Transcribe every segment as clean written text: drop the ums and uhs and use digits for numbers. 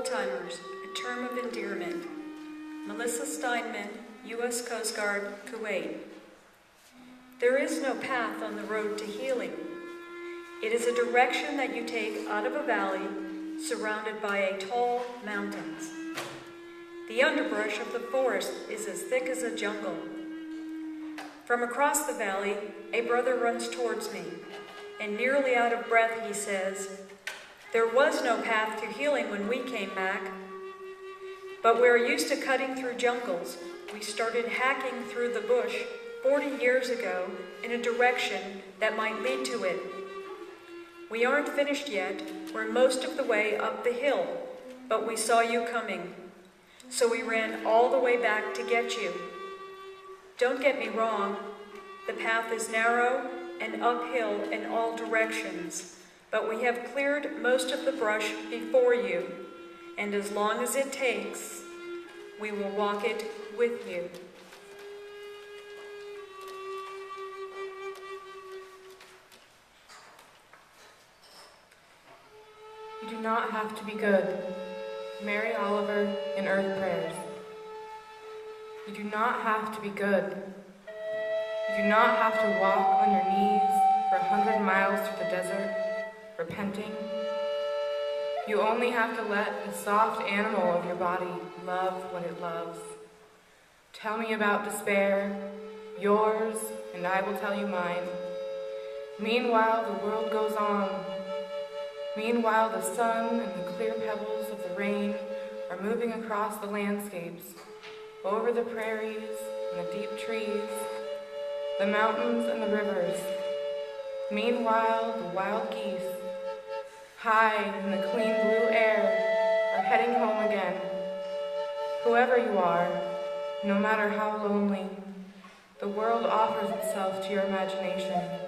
old-timers, a term of endearment. Melissa Steinman, U.S. Coast Guard, Kuwait. There is no path on the road to healing. It is a direction that you take out of a valley surrounded by tall mountains. The underbrush of the forest is as thick as a jungle. From across the valley, a brother runs towards me, and nearly out of breath he says, "There was no path to healing when we came back. But we're used to cutting through jungles. We started hacking through the bush 40 years ago in a direction that might lead to it. We aren't finished yet. We're most of the way up the hill, but we saw you coming. So we ran all the way back to get you. Don't get me wrong, the path is narrow and uphill in all directions, but we have cleared most of the brush before you, and as long as it takes, we will walk it with you." You do not have to be good. Mary Oliver in Earth Prayers. You do not have to be good. You do not have to walk on your knees for 100 miles through the desert, repenting. You only have to let the soft animal of your body love what it loves. Tell me about despair, yours, and I will tell you mine. Meanwhile, the world goes on. Meanwhile, the sun and the clear pebbles of the rain are moving across the landscapes, over the prairies and the deep trees, the mountains and the rivers. Meanwhile, the wild geese, high in the clean blue air, are heading home again. Whoever you are, no matter how lonely, the world offers itself to your imagination,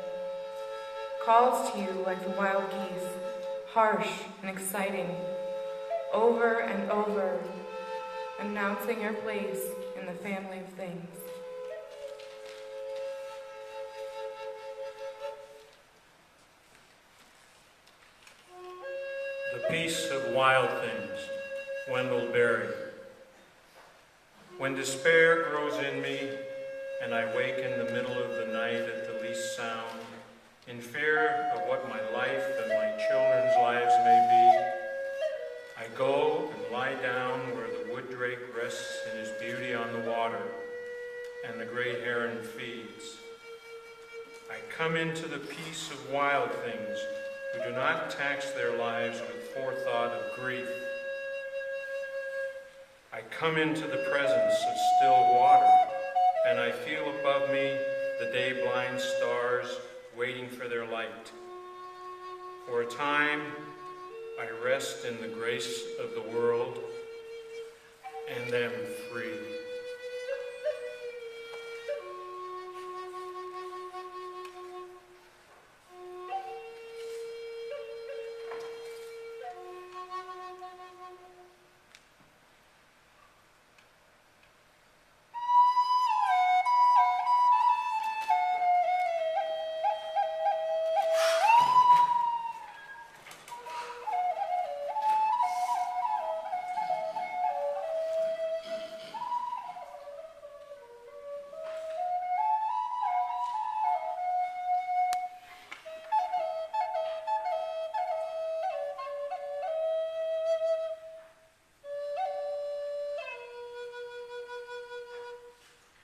calls to you like the wild geese, harsh and exciting, over and over, announcing your place in the family of things. The Peace of Wild Things, Wendell Berry. When despair grows in me, and I wake in the middle of the night at the least sound, in fear of what my life and my children's lives may be, I go and lie down where the wood drake rests in his beauty on the water, and the great heron feeds. I come into the peace of wild things who do not tax their lives with forethought of grief. I come into the presence of still water, and I feel above me the day-blind stars waiting for their light. For a time, I rest in the grace of the world and am free.